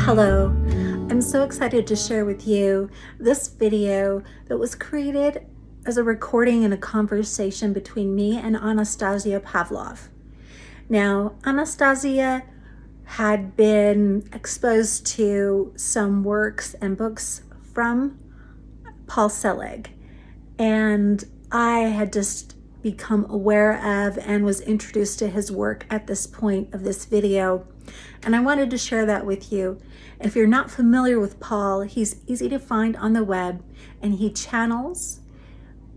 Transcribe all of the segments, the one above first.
Hello, I'm so excited to share with you this video that was created as a recording and a conversation between me and Anastasia Paveloff. Now, Anastasia had been exposed to some works and books from Paul Selig, and I had just become aware of and was introduced to his work at this point of this video, and I wanted to share that with you. If you're not familiar with Paul, he's easy to find on the web, and he channels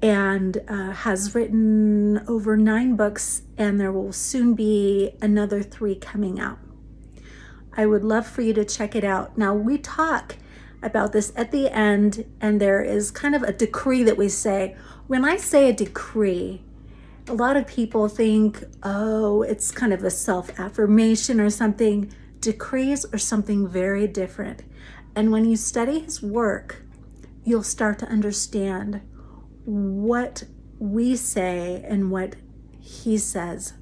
and has written over 9 books, and there will soon be another 3 coming out. I would love for you to check it out. Now, we talk about this at the end, and there is kind of a decree that we say. When I say a decree, a lot of people think, oh, it's kind of a self-affirmation or something. Decrees are something very different. And when you study his work, you'll start to understand what we say and what he says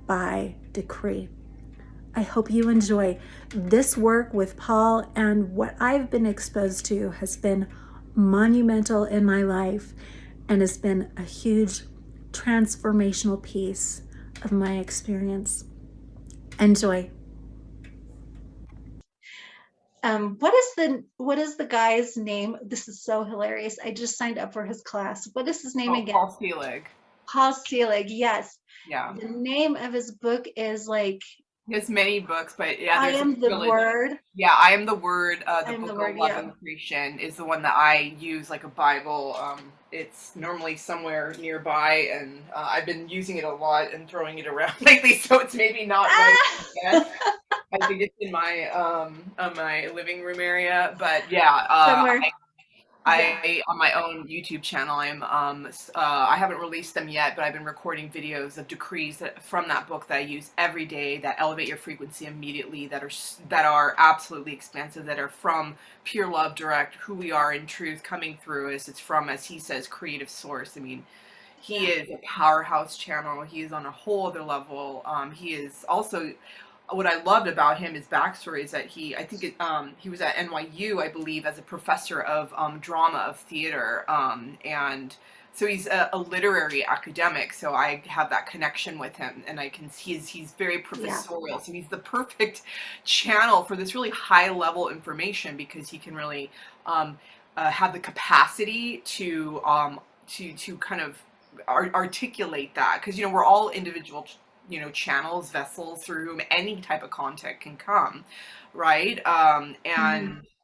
by decree. I hope you enjoy this work with Paul, and what I've been exposed to has been monumental in my life and has been a huge transformational piece of my experience. Enjoy. What is the guy's name? This is so hilarious. I just signed up for his class. What is his name again? Paul Selig. Paul Selig, yes. Yeah. The name of his book is like, He has many books, but yeah, I Am the Word. Yeah, I Am the Word. The I Am Book the of Word, Love yeah. and Creation is the one that I use like a Bible. It's normally somewhere nearby, and I've been using it a lot and throwing it around lately, so it's maybe not right yet. I think it's in my living room area, but yeah, Somewhere. I on my own YouTube channel, I haven't released them yet, but I've been recording videos of decrees from that book that I use every day that elevate your frequency immediately, that are absolutely expansive, that are from pure love, direct, who we are in truth, coming through us. It's from, as he says, creative source. I mean, he is a powerhouse channel. He is on a whole other level. He is also, what I loved about him, his backstory, is that he was at NYU, I believe, as a professor of drama, of theater, and so he's a literary academic. So I have that connection with him, and he's very professorial. So he's the perfect channel for this really high level information, because he can really have the capacity to kind of articulate that, because we're all individual channels, vessels through whom any type of content can come, right?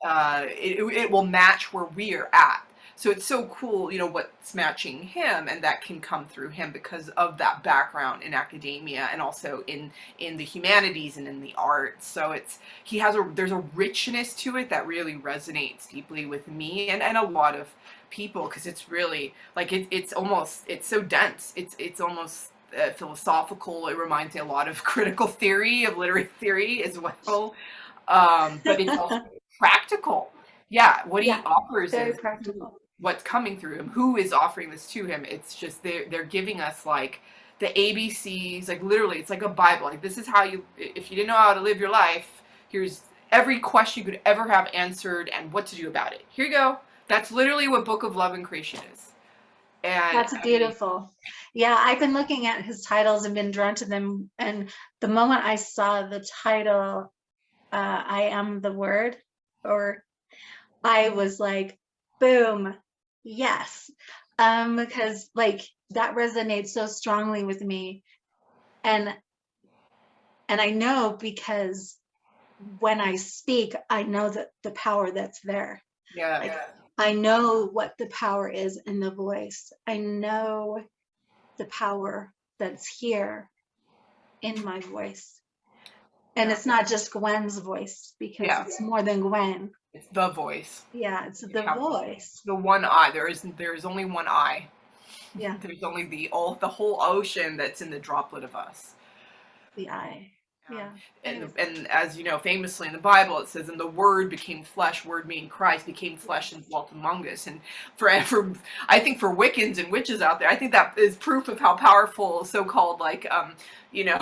It will match where we're at. So it's so cool, what's matching him, and that can come through him because of that background in academia and also in the humanities and in the arts. So there's a richness to it that really resonates deeply with me and a lot of people, because it's really like it's so dense. It's almost philosophical. It reminds me a lot of critical theory, of literary theory as well. But it's also practical. Yeah, what he offers very is practical. what's coming through him, who is offering this to him. It's just they're giving us like the ABCs, like literally, it's like a Bible. Like, this is how if you didn't know how to live your life, here's every question you could ever have answered and what to do about it. Here you go. That's literally what Book of Love and Creation is. And that's beautiful. Yeah, I've been looking at his titles and been drawn to them. And the moment I saw the title, I Am the Word, or I was like, boom, yes. Because like that resonates so strongly with me. And I know, because when I speak, I know that the power that's there. yeah. Like, I know what the power is in the voice. I know the power that's here in my voice. And it's not just Gwen's voice, because it's more than Gwen. It's the voice. Yeah, it's the voice. The one eye. There is only one eye. Yeah. There's only the whole ocean that's in the droplet of us. The eye. Yeah. And as you know, famously in the Bible, it says, "And the Word became flesh." Word meaning Christ became flesh and dwelt among us. And for I think for Wiccans and witches out there, I think that is proof of how powerful so-called like you know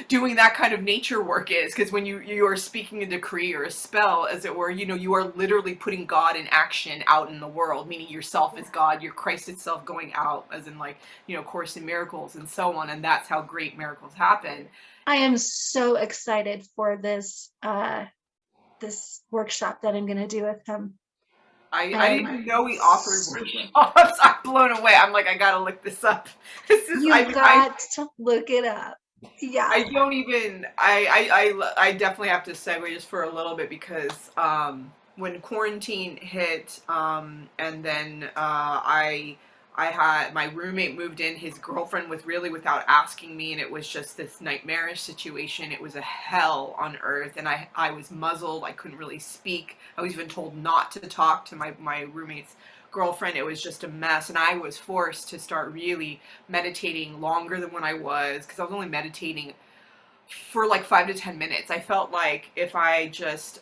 doing that kind of nature work is. Because when you are speaking a decree or a spell, as it were, you know, you are literally putting God in action out in the world, meaning yourself is God, your Christ itself going out, as in like, you know, Course in Miracles and so on. And that's how great miracles happen. I am so excited for this this workshop that I'm going to do with him. I didn't even know he offered Super. workshops. I'm blown away. I'm like, I gotta look this up. This is You got to look it up. Yeah. I don't even I definitely have to segue just for a little bit because when quarantine hit and then I had my roommate moved in, his girlfriend was really without asking me, and it was just this nightmarish situation. It was a hell on earth, and I was muzzled. I couldn't really speak. I was even told not to talk to my roommate's girlfriend. It was just a mess, and I was forced to start really meditating longer than when I was, because I was only meditating for like 5 to 10 minutes. I felt like if I just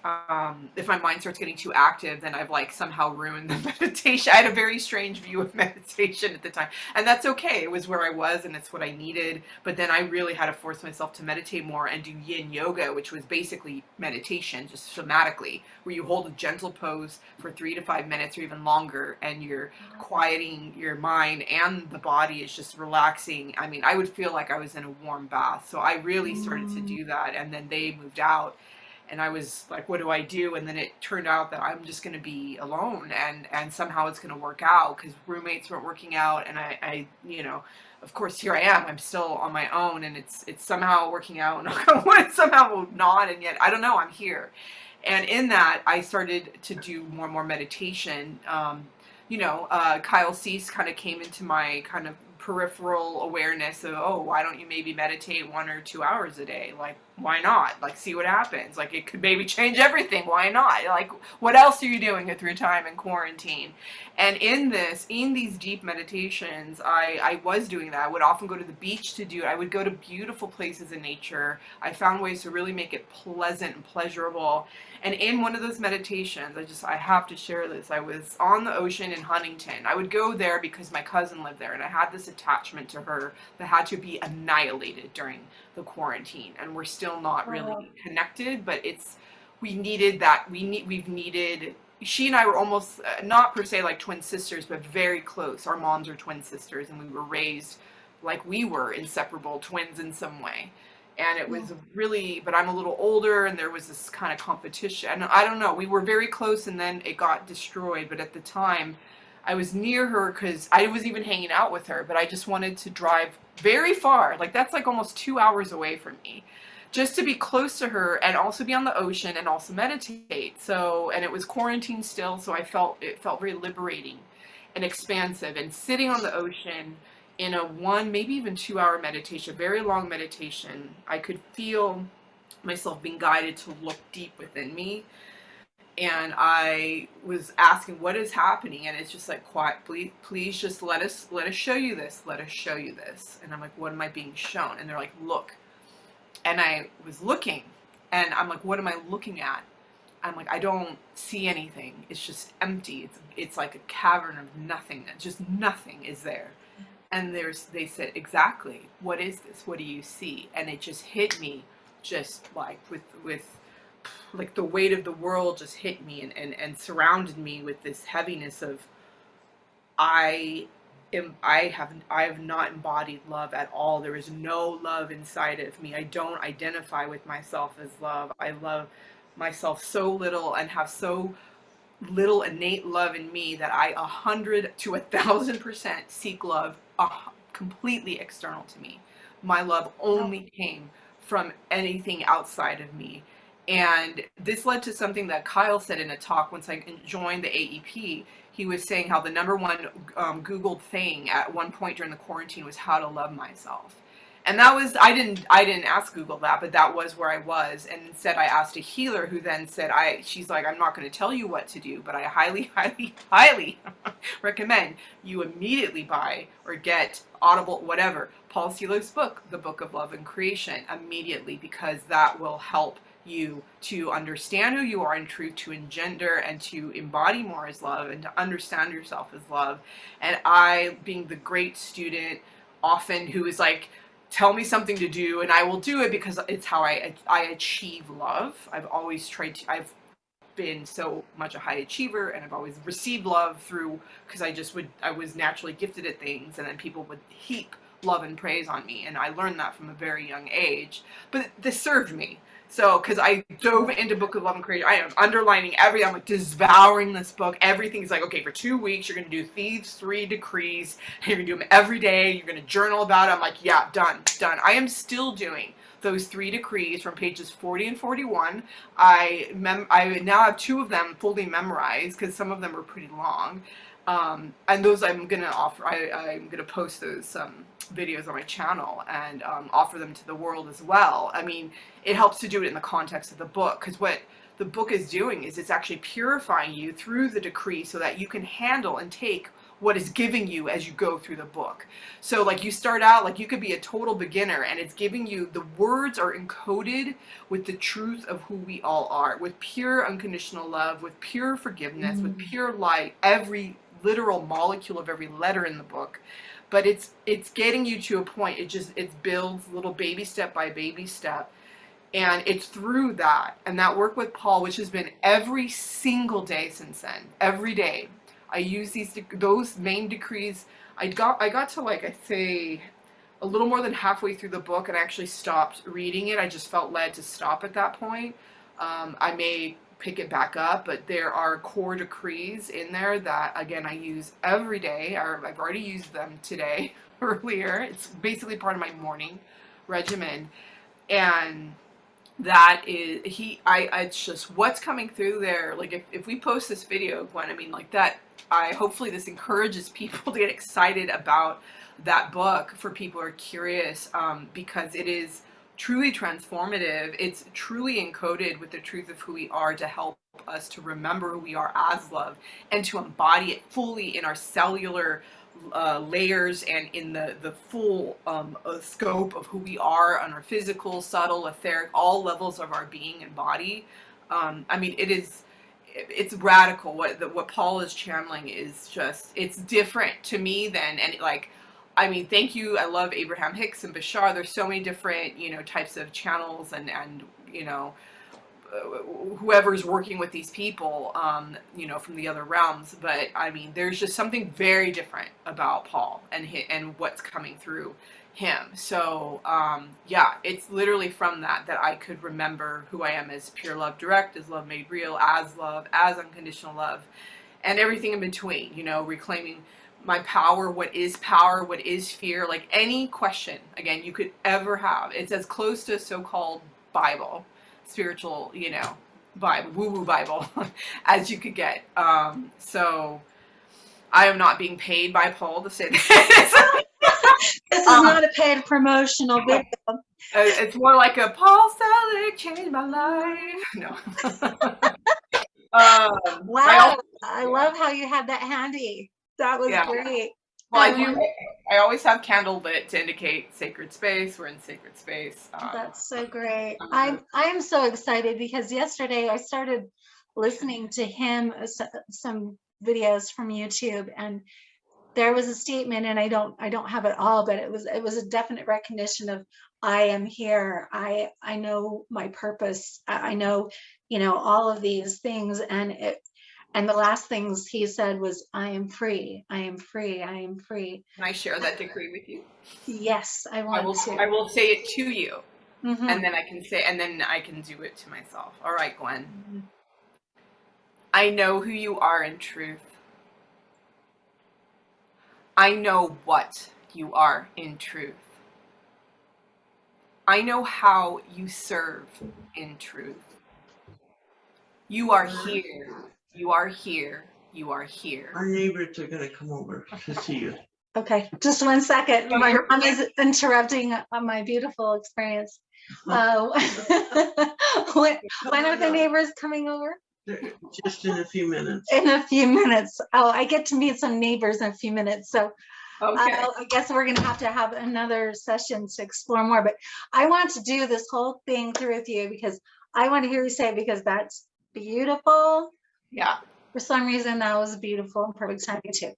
if my mind starts getting too active, then I've like somehow ruined the meditation. I had a very strange view of meditation at the time, and that's okay. It was where I was, and it's what I needed. But then I really had to force myself to meditate more and do yin yoga, which was basically meditation, just somatically, where you hold a gentle pose for 3 to 5 minutes or even longer, and you're quieting your mind, and the body is just relaxing. I mean, I would feel like I was in a warm bath. So I really started to do that, and then they moved out, and I was like, what do I do? And then it turned out that I'm just going to be alone, and somehow it's going to work out, because roommates weren't working out, and I you know, of course here I am, I'm still on my own, and it's somehow working out, and somehow not, and yet I don't know, I'm here. And in that, I started to do more and more meditation. You know, Kyle Cease kind of came into my kind of peripheral awareness of, oh, why don't you maybe meditate 1 or 2 hours a day? Like, why not? Like, see what happens. Like, it could maybe change everything. Why not? Like, what else are you doing with your time in quarantine? And in these deep meditations, I was doing that. I would often go to the beach to do it. I would go to beautiful places in nature. I found ways to really make it pleasant and pleasurable. And in one of those meditations, I have to share this. I was on the ocean in Huntington. I would go there because my cousin lived there, and I had this attachment to her that had to be annihilated during the quarantine. And we're still not really connected, but we needed that. We've needed. She and I were almost not per se like twin sisters, but very close. Our moms are twin sisters, and we were raised like we were inseparable twins in some way. And it was really, but I'm a little older, and there was this kind of competition. And I don't know, we were very close, and then it got destroyed. But at the time, I was near her because I was even hanging out with her, but I just wanted to drive very far. Like, that's like almost 2 hours away from me, just to be close to her and also be on the ocean and also meditate. So, and it was quarantine still, so it felt very liberating and expansive. And sitting on the ocean in a 1, maybe even 2 hour meditation, very long meditation, I could feel myself being guided to look deep within me. And I was asking, what is happening? And it's just like, quiet, please just let us show you this. Let us show you this. And I'm like, what am I being shown? And they're like, look. And I was looking, and I'm like, what am I looking at? I'm like, I don't see anything. It's just empty. It's like a cavern of nothingness. Just nothing is there. And they said, exactly, what is this? What do you see? And it just hit me, just like with like the weight of the world just hit me and surrounded me with this heaviness of, I have not embodied love at all. There is no love inside of me. I don't identify with myself as love. I love myself so little and have so little innate love in me that I 100 to 1,000% seek love completely external to me. My love only came from anything outside of me. And this led to something that Kyle said in a talk once I joined the AEP. He was saying how the #1 Googled thing at one point during the quarantine was how to love myself. And that was, I didn't ask Google that, but that was where I was. And instead I asked a healer, who then said, she's like, I'm not going to tell you what to do, but I highly, highly, highly recommend you immediately buy or get Audible, whatever, Paul Selig's book, The Book of Love and Creation, immediately, because that will help you to understand who you are in truth, to engender and to embody more as love, and to understand yourself as love. And I, being the great student often who is like, tell me something to do and I will do it, because it's how I achieve love. I've always tried to, I've been so much a high achiever, and I've always received love through, because I was naturally gifted at things, and then people would heap love and praise on me, and I learned that from a very young age. But this served me. So, because I dove into Book of Love and Creation, I am underlining I'm like devouring this book. Everything's like, okay, for 2 weeks, you're going to do these 3 decrees, and you're going to do them every day. You're going to journal about it. I'm like, yeah, done. I am still doing those 3 decrees from pages 40 and 41. I now have 2 of them fully memorized, because some of them are pretty long. And those I'm going to offer, I'm going to post those videos on my channel, and offer them to the world as well. I mean, it helps to do it in the context of the book, because what the book is doing is it's actually purifying you through the decree, so that you can handle and take what is giving you as you go through the book. So like, you start out like you could be a total beginner, and it's giving you, the words are encoded with the truth of who we all are, with pure unconditional love, with pure forgiveness, with pure light, every literal molecule of every letter in the book. But it's getting you to a point, it builds little baby step by baby step. And it's through that, and that work with Paul, which has been every single day since then, every day. I use those main decrees. I got to, like, I say, a little more than halfway through the book, and I actually stopped reading it. I just felt led to stop at that point. I may pick it back up, but there are core decrees in there that, again, I use every day. I've already used them today, earlier. It's basically part of my morning regimen. And that is, it's just what's coming through there. Like, if we post this video, Gwen, I mean, like that, hopefully this encourages people to get excited about that book, for people who are curious, because it is truly transformative. It's truly encoded with the truth of who we are, to help us to remember who we are as love, and to embody it fully in our cellular layers, and in the full scope of who we are on our physical, subtle, etheric, all levels of our being and body. I mean, it's radical. What Paul is channeling is just, it's different to me than any, like, I mean, thank you. I love Abraham Hicks and Bashar. There's so many different, types of channels, and whoever's working with these people, from the other realms. But I mean, there's just something very different about Paul and what's coming through him. So yeah, it's literally from that I could remember who I am as pure love direct, as love made real, as love, as unconditional love, and everything in between, reclaiming my power, what is fear, like any question, again, you could ever have. It's as close to a so-called Bible, spiritual, Bible, woo-woo Bible, as you could get. So I am not being paid by Paul to say this. This is not a paid promotional video. It's more like a Paul Selig changed my life. No. Wow, I love how you had that handy. That was great. Well, I always have candle lit to indicate sacred space. We're in sacred space. That's so great. I am so excited, because yesterday I started listening to him, some videos from YouTube, and there was a statement, and I don't have it all, but it was a definite recognition of, I am here. I know my purpose. I know, all of these things, and the last things he said was, I am free. I am free. I am free. Can I share that decree with you? Yes, I want to. I will say it to you, and then I can do it to myself. All right, Gwen. I know who you are in truth. I know what you are in truth. I know how you serve in truth. You are here. You are here. You are here. Our neighbors are going to come over to see you. Okay, just 1 second. My mom is interrupting my beautiful experience. When are the neighbors coming over? Just in a few minutes. In a few minutes. Oh, I get to meet some neighbors in a few minutes. So Okay. I guess we're going to have another session to explore more, but I want to do this whole thing through with you because I want to hear you say it, because that's beautiful. Yeah. For some reason, that was beautiful and perfect timing too.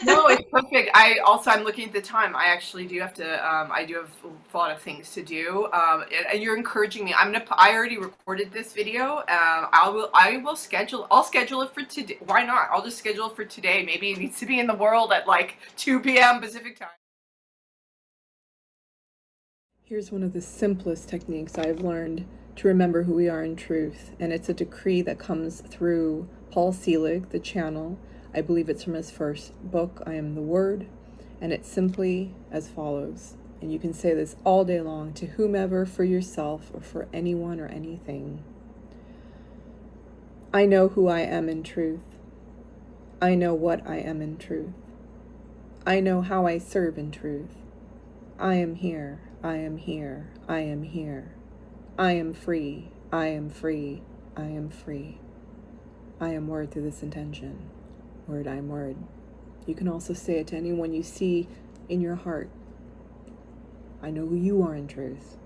No, it's perfect. I'm looking at the time. I actually do have to, I do have a lot of things to do. And you're encouraging me. I already recorded this video. I'll schedule it for today. Why not? I'll just schedule it for today. Maybe it needs to be in the world at like 2 p.m. Pacific time. Here's one of the simplest techniques I've learned to remember who we are in truth, and it's a decree that comes through Paul Selig, the channel. I believe it's from his first book, I Am the Word, and it's simply as follows. And you can say this all day long to whomever, for yourself, or for anyone or anything. I know who I am in truth. I know what I am in truth. I know how I serve in truth. I am here. I am here. I am here. I am free. I am free. I am free. I am word through this intention. Word, I am word. You can also say it to anyone you see in your heart. I know who you are in truth,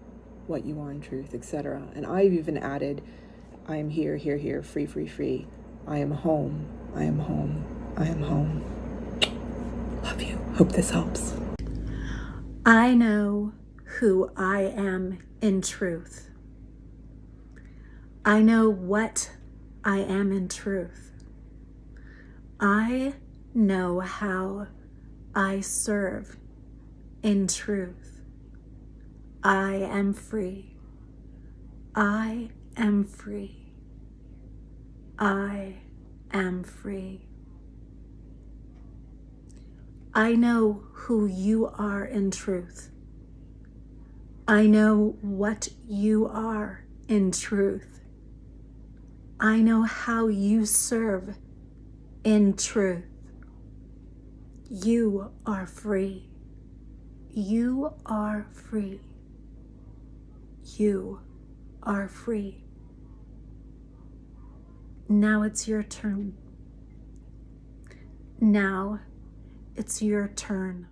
what you are in truth, etc. And I've even added, I am here, here, here, free, free, free. I am home. I am home. I am home. Love you. Hope this helps. I know who I am in truth. I know what I am in truth. I know how I serve in truth. I am free. I am free. I am free. I know who you are in truth. I know what you are in truth. I know how you serve in truth. You are free. You are free. You are free. Now it's your turn. Now it's your turn.